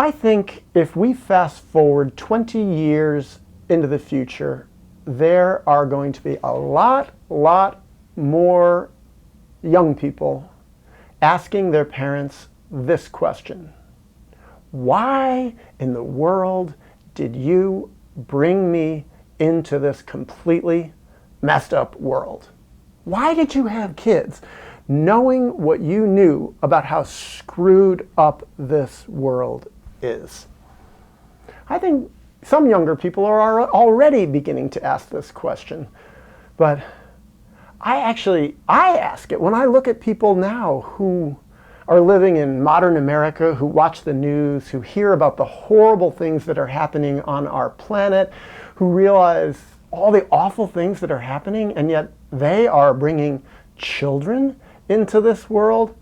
I think if we fast forward 20 years into the future, there are going to be a lot more young people asking their parents this question: why in the world did you bring me into this completely messed up world? Why did you have kids? Knowing what you knew about how screwed up this world is. I think some younger people are already beginning to ask this question, but I ask it when I look at people now who are living in modern America, who watch the news, who hear about the horrible things that are happening on our planet, who realize all the awful things that are happening, and yet they are bringing children into this world.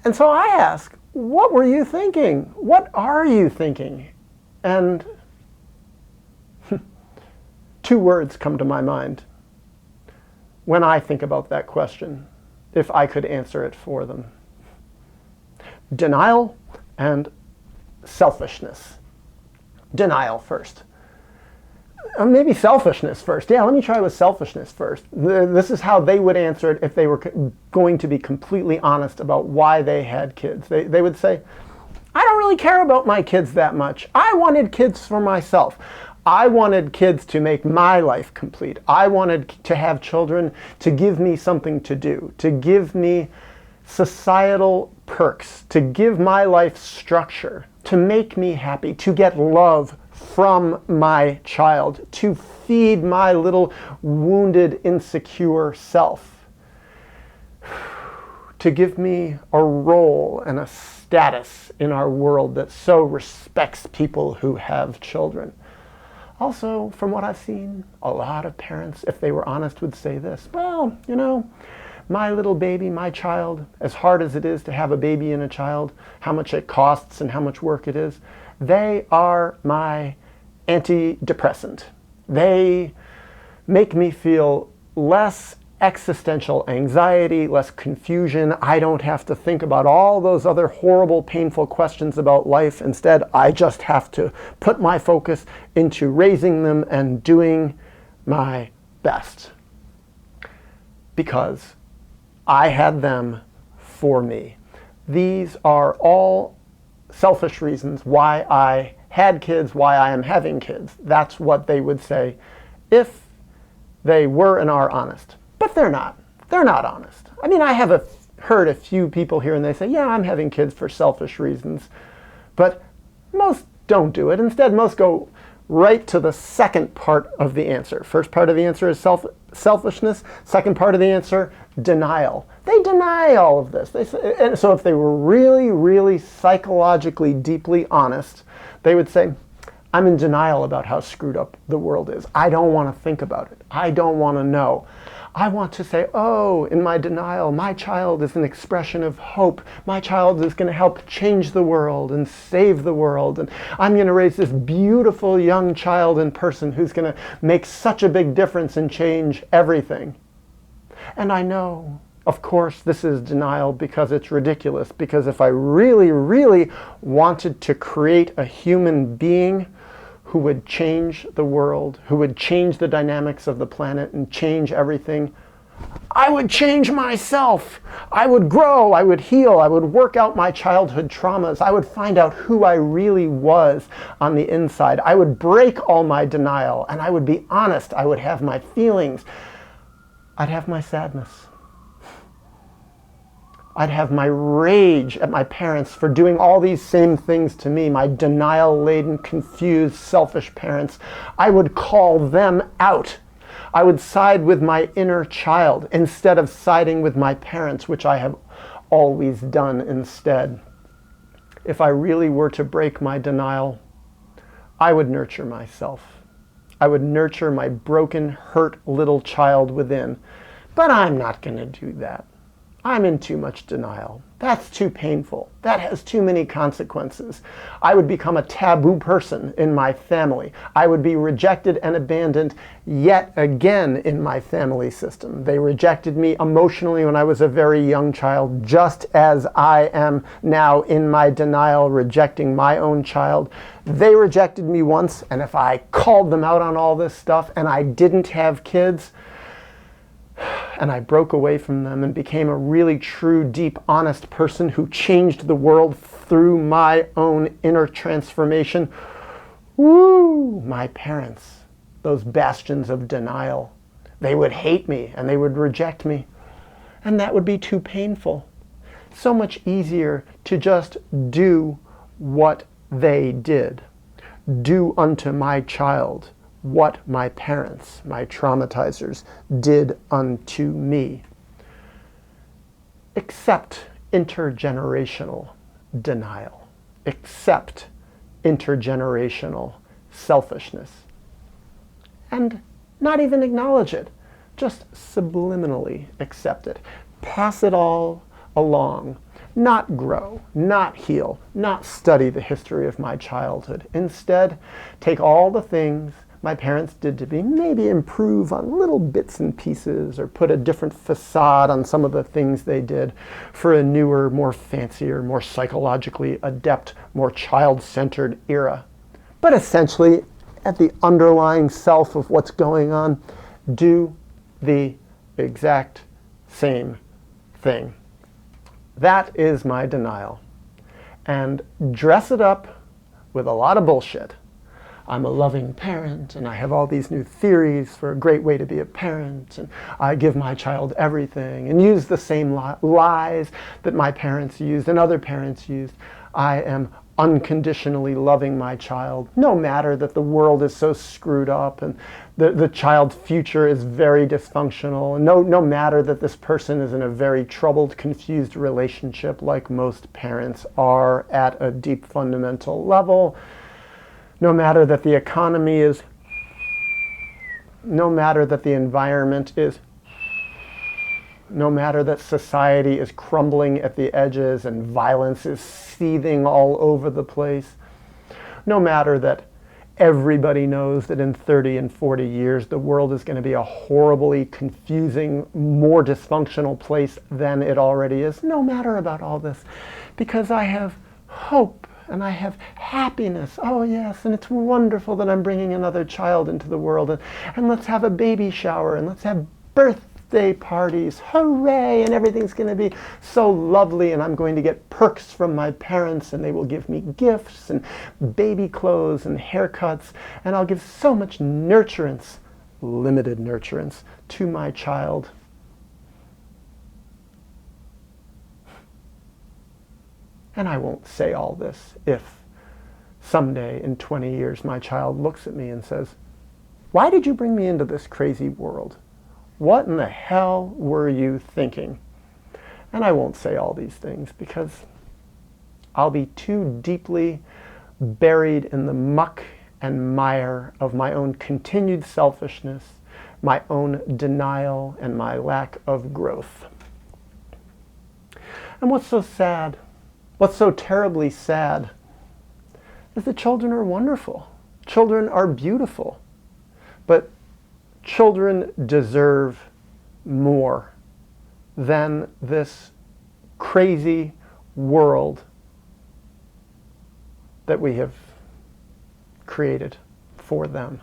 And so I ask, what were you thinking? What are you thinking? And two words come to my mind when I think about that question, if I could answer it for them: denial and selfishness. Denial first. Maybe selfishness first. Yeah, let me try with selfishness first. This is how they would answer it if they were going to be completely honest about why they had kids. They would say, I don't really care about my kids that much. I wanted kids for myself. I wanted kids to make my life complete. I wanted to have children to give me something to do, to give me societal perks, to give my life structure, to make me happy, to get love from my child, to feed my little wounded, insecure self, to give me a role and a status in our world that so respects people who have children. Also, from what I've seen, a lot of parents, if they were honest, would say this: well, you know, my little baby, my child, as hard as it is to have a baby and a child, how much it costs and how much work it is, they are my antidepressant. They make me feel less existential anxiety, less confusion. I don't have to think about all those other horrible, painful questions about life. Instead, I just have to put my focus into raising them and doing my best. Because I had them for me. These are all selfish reasons why I had kids, why I am having kids. That's what they would say if they were and are honest. But they're not. They're not honest. I mean, I have heard a few people here and they say, yeah, I'm having kids for selfish reasons. But most don't do it. Instead, most go right to the second part of the answer. First part of the answer is selfishness. Second part of the answer, denial. They deny all of this. And so if they were really psychologically deeply honest, they would say, I'm in denial about how screwed up the world is. I don't want to think about it. I don't want to know. I want to say, oh, in my denial, my child is an expression of hope. My child is going to help change the world and save the world. And I'm going to raise this beautiful young child and person who's going to make such a big difference and change everything. And I know, of course, this is denial because it's ridiculous. Because if I really wanted to create a human being who would change the world, who would change the dynamics of the planet and change everything, I would change myself. I would grow, I would heal, I would work out my childhood traumas. I would find out who I really was on the inside. I would break all my denial and I would be honest. I would have my feelings. I'd have my sadness. I'd have my rage at my parents for doing all these same things to me, my denial-laden, confused, selfish parents. I would call them out. I would side with my inner child instead of siding with my parents, which I have always done instead. If I really were to break my denial, I would nurture myself. I would nurture my broken, hurt little child within. But I'm not going to do that. I'm in too much denial. That's too painful. That has too many consequences. I would become a taboo person in my family. I would be rejected and abandoned yet again in my family system. They rejected me emotionally when I was a very young child, just as I am now in my denial rejecting my own child. They rejected me once, and if I called them out on all this stuff and I didn't have kids, and I broke away from them and became a really true, deep, honest person who changed the world through my own inner transformation. Woo! My parents, those bastions of denial, they would hate me and they would reject me. And that would be too painful. So much easier to just do what they did. Do unto my child what my parents, my traumatizers, did unto me. Accept intergenerational denial. Accept intergenerational selfishness. And not even acknowledge it. Just subliminally accept it. Pass it all along. Not grow, not heal, not study the history of my childhood. Instead, take all the things my parents did to me, maybe improve on little bits and pieces or put a different facade on some of the things they did for a newer, more fancier, more psychologically adept, more child-centered era. But essentially, at the underlying self of what's going on, do the exact same thing. That is my denial. And dress it up with a lot of bullshit. I'm a loving parent, and I have all these new theories for a great way to be a parent, and I give my child everything, and use the same lies that my parents used and other parents used. I am unconditionally loving my child, no matter that the world is so screwed up and the child's future is very dysfunctional, and no matter that this person is in a very troubled, confused relationship like most parents are at a deep fundamental level. No matter that the economy is, no matter that the environment is, no matter that society is crumbling at the edges and violence is seething all over the place, no matter that everybody knows that in 30 and 40 years the world is going to be a horribly confusing, more dysfunctional place than it already is, no matter about all this, because I have hope. And I have happiness. Oh yes, and it's wonderful that I'm bringing another child into the world. And let's have a baby shower, and let's have birthday parties. Hooray! And everything's going to be so lovely, and I'm going to get perks from my parents, and they will give me gifts and baby clothes and haircuts, and I'll give so much nurturance, limited nurturance, to my child. And I won't say all this if someday in 20 years my child looks at me and says, "Why did you bring me into this crazy world? What in the hell were you thinking?" And I won't say all these things because I'll be too deeply buried in the muck and mire of my own continued selfishness, my own denial, and my lack of growth. And what's so sad? What's so terribly sad is that children are wonderful. Children are beautiful. But children deserve more than this crazy world that we have created for them.